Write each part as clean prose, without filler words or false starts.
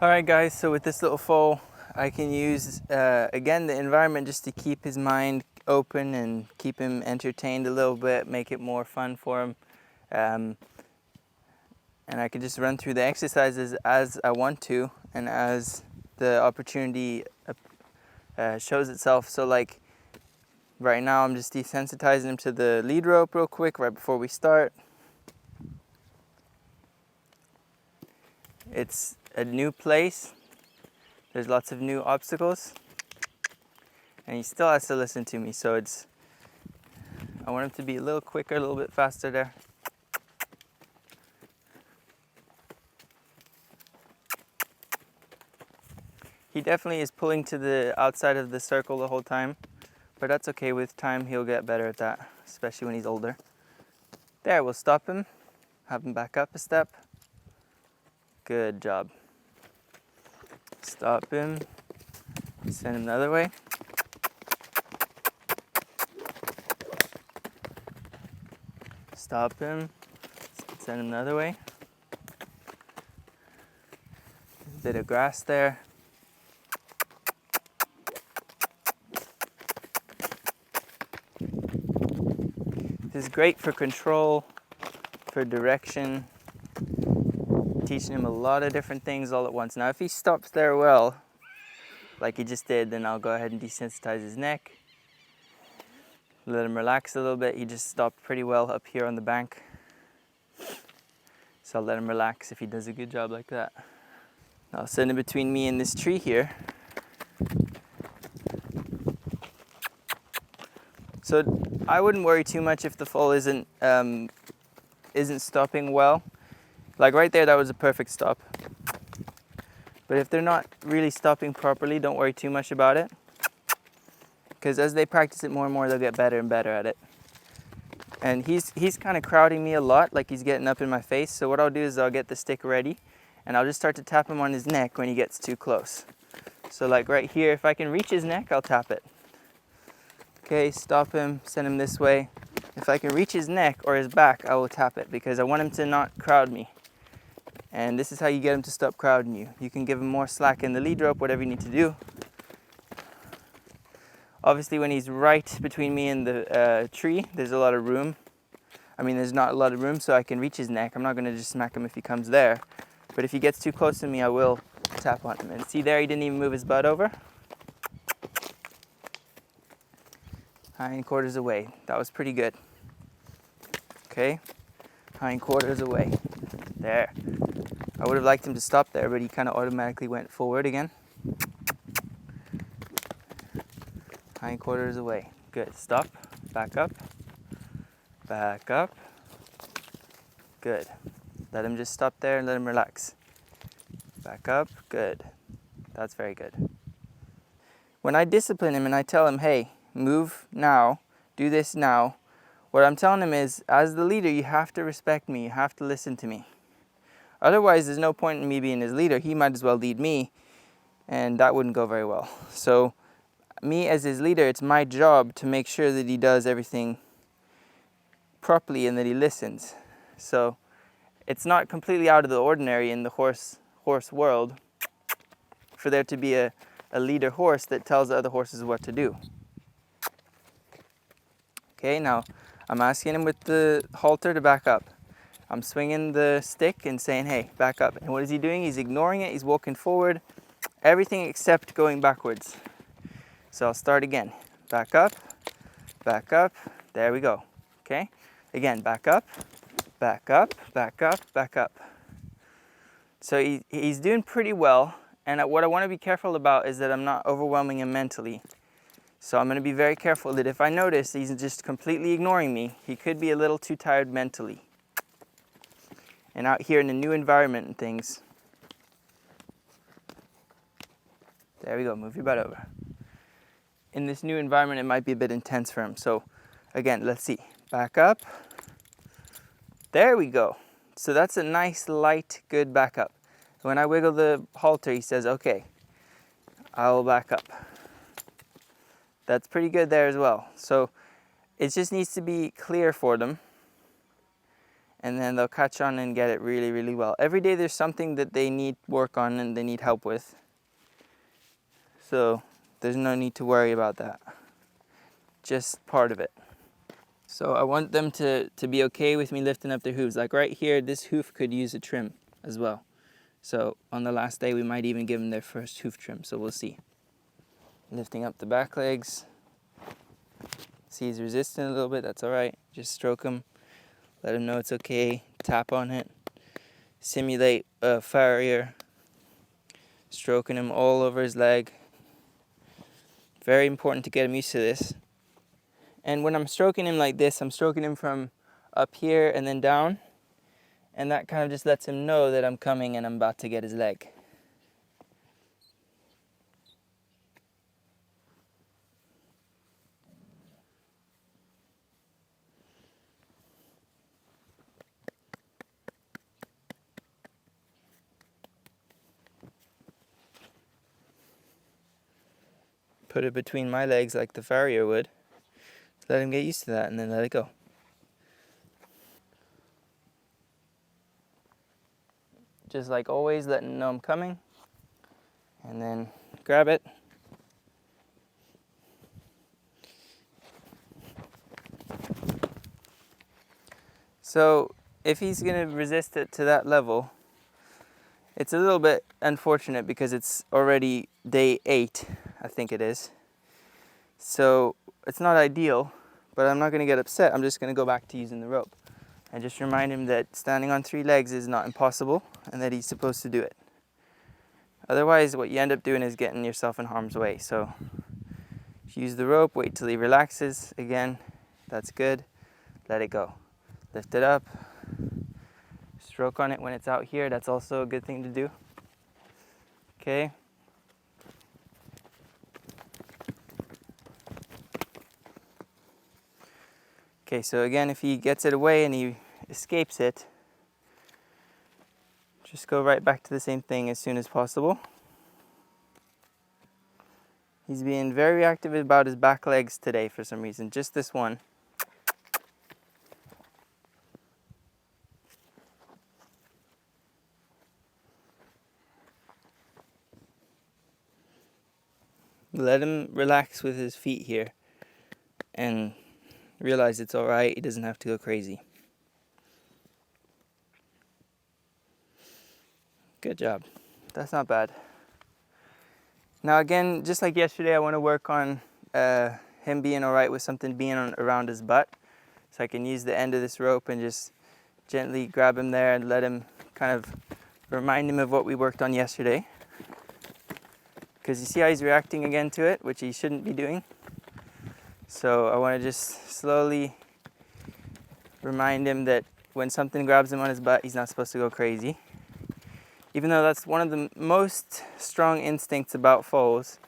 Alright guys, so with this little foal, I can use, again, the environment just to keep his mind open and keep him entertained a little bit, make it more fun for him. And I can just run through the exercises as I want to and as the opportunity shows itself. So like right now I'm just desensitizing him to the lead rope real quick right before we start. It's a new place. There's lots of new obstacles. And he still has to listen to me, so I want him to be a little quicker, a little bit faster there. He definitely is pulling to the outside of the circle the whole time, but that's okay. With time, he'll get better at that, especially when he's older. There, we'll stop him, have him back up a step. Good job. Stop him, send him the other way. Stop him, send him the other way. A bit of grass there. This is great for control, for direction, teaching him a lot of different things all at once. Now if he stops there well, like he just did, then I'll go ahead and desensitize his neck. Let him relax a little bit. He just stopped pretty well up here on the bank. So I'll let him relax if he does a good job like that. I'll send him between me and this tree here. So I wouldn't worry too much if the foal isn't stopping well. Like right there, that was a perfect stop. But if they're not really stopping properly, don't worry too much about it. Because as they practice it more and more, they'll get better and better at it. And he's kind of crowding me a lot, like he's getting up in my face. So what I'll do is I'll get the stick ready, and I'll just start to tap him on his neck when he gets too close. So like right here, if I can reach his neck, I'll tap it. Okay, stop him, send him this way. If I can reach his neck or his back, I will tap it because I want him to not crowd me. And this is how you get him to stop crowding you. You can give him more slack in the lead rope, whatever you need to do. Obviously, when he's right between me and the tree, there's a lot of room. I mean, there's not a lot of room, so I can reach his neck. I'm not going to just smack him if he comes there. But if he gets too close to me, I will tap on him. And see there, he didn't even move his butt over. Hindquarters away. That was pretty good. Okay, hindquarters away. There. I would have liked him to stop there, but he kind of automatically went forward again. Hindquarters away. Good. Stop. Back up. Back up. Good. Let him just stop there and let him relax. Back up. Good. That's very good. When I discipline him and I tell him, hey, move now, do this now, what I'm telling him is, as the leader, you have to respect me. You have to listen to me. Otherwise, there's no point in me being his leader. He might as well lead me, and that wouldn't go very well. So me as his leader, it's my job to make sure that he does everything properly and that he listens. So it's not completely out of the ordinary in the horse world for there to be a leader horse that tells the other horses what to do. Okay, now I'm asking him with the halter to back up. I'm swinging the stick and saying, hey, back up. And what is he doing? He's ignoring it. He's walking forward. Everything except going backwards. So I'll start again. Back up, back up. There we go. Okay? Again, back up, back up, back up, back up. So he's doing pretty well. And what I want to be careful about is that I'm not overwhelming him mentally. So I'm going to be very careful that if I notice he's just completely ignoring me, he could be a little too tired mentally. And out here in a new environment and things. There we go, move your butt over. In this new environment, it might be a bit intense for him. So again, let's see. Back up. There we go. So that's a nice, light, good back up. When I wiggle the halter, he says, okay, I'll back up. That's pretty good there as well. So it just needs to be clear for them. and then they'll catch on and get it really, really well. Every day there's something that they need work on and they need help with. So there's no need to worry about that. Just part of it. So I want them to be okay with me lifting up their hooves. Like right here, this hoof could use a trim as well. So on the last day, we might even give them their first hoof trim. So we'll see. Lifting up the back legs. See, he's resisting a little bit. That's all right. Just stroke him. Let him know it's okay. Tap on it. Simulate a farrier. Stroking him all over his leg. Very important to get him used to this. And when I'm stroking him like this, I'm stroking him from up here and then down. And that kind of just lets him know that I'm coming and I'm about to get his leg. Put it between my legs like the farrier would. Let him get used to that and then let it go. Just like always, letting him know I'm coming. And then grab it. So if he's going to resist it to that level, it's a little bit unfortunate because it's already day 8, I think it is. So it's not ideal, but I'm not going to get upset. I'm just going to go back to using the rope. And just remind him that standing on 3 legs is not impossible and that he's supposed to do it. Otherwise, what you end up doing is getting yourself in harm's way. So use the rope, wait till he relaxes. Again, that's good. Let it go. Lift it up. Stroke on it when it's out here. That's also a good thing to do. Okay. Okay, so again, if he gets it away and he escapes it, just go right back to the same thing as soon as possible. He's being very active about his back legs today for some reason, just this one. Let him relax with his feet here and realize it's all right. He doesn't have to go crazy. Good job. That's not bad. Now again, just like yesterday, I want to work on him being all right with something being around his butt. So I can use the end of this rope and just gently grab him there and let him kind of remind him of what we worked on yesterday. Because you see how he's reacting again to it, which he shouldn't be doing. So I want to just slowly remind him that when something grabs him on his butt, he's not supposed to go crazy. Even though that's one of the most strong instincts about foals,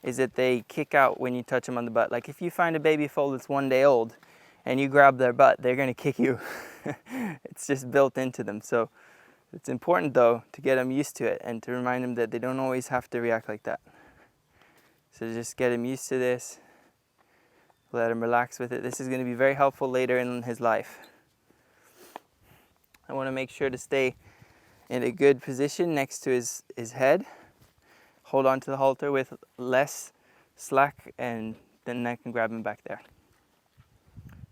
is that they kick out when you touch them on the butt. Like if you find a baby foal that's 1 day old and you grab their butt, they're going to kick you. It's just built into them. So it's important though to get them used to it and to remind them that they don't always have to react like that. So just get him used to this. Let him relax with it. This is going to be very helpful later in his life. I want to make sure to stay in a good position next to his head. Hold on to the halter with less slack and then I can grab him back there.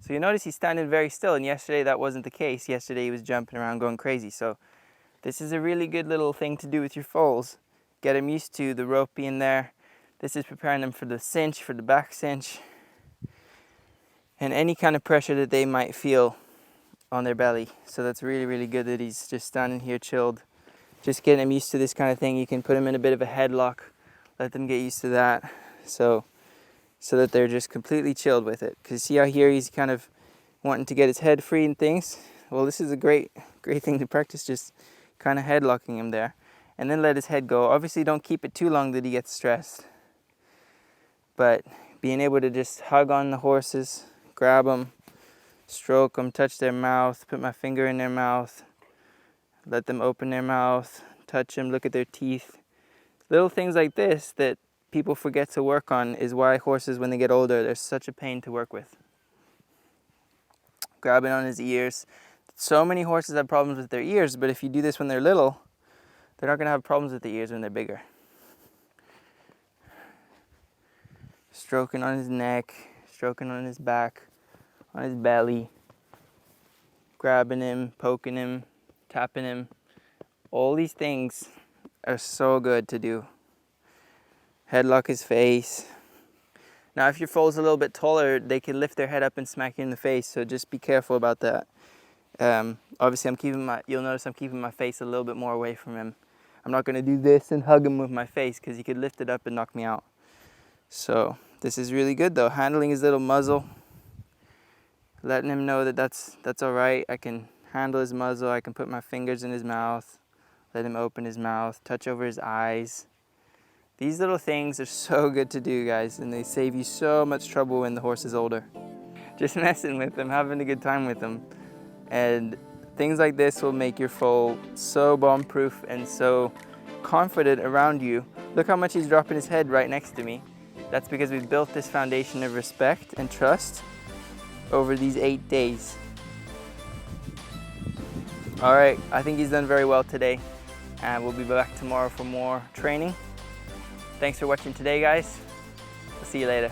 So you notice he's standing very still, and yesterday that wasn't the case. Yesterday he was jumping around going crazy. So this is a really good little thing to do with your foals. Get them used to the rope being there. This is preparing them for the cinch, for the back cinch, and any kind of pressure that they might feel on their belly. So that's really, really good that he's just standing here chilled. Just getting him used to this kind of thing. You can put him in a bit of a headlock, let them get used to that. So that they're just completely chilled with it. Because see how here he's kind of wanting to get his head free and things. Well, this is a great thing to practice, just kind of headlocking him there. And then let his head go. Obviously don't keep it too long that he gets stressed. But being able to just hug on the horses, grab them, stroke them, touch their mouth, put my finger in their mouth, let them open their mouth, touch them, look at their teeth. Little things like this that people forget to work on is why horses, when they get older, they're such a pain to work with. Grabbing on his ears. So many horses have problems with their ears, but if you do this when they're little, they're not going to have problems with the ears when they're bigger. Stroking on his neck, stroking on his back, on his belly, grabbing him, poking him, tapping him. All these things are so good to do. Headlock his face. Now if your foal's a little bit taller, they can lift their head up and smack you in the face, so just be careful about that. Obviously you'll notice I'm keeping my face a little bit more away from him. I'm not going to do this and hug him with my face because he could lift it up and knock me out. So this is really good though, handling his little muzzle, letting him know that that's all right. I can handle his muzzle, I can put my fingers in his mouth, let him open his mouth, touch over his eyes. These little things are so good to do, guys, and they save you so much trouble when the horse is older. Just messing with them, having a good time with them. And things like this will make your foal so bomb-proof and so confident around you. Look how much he's dropping his head right next to me. That's because we've built this foundation of respect and trust over these 8 days. All right, I think he's done very well today, and we'll be back tomorrow for more training. Thanks for watching today, guys. I'll see you later.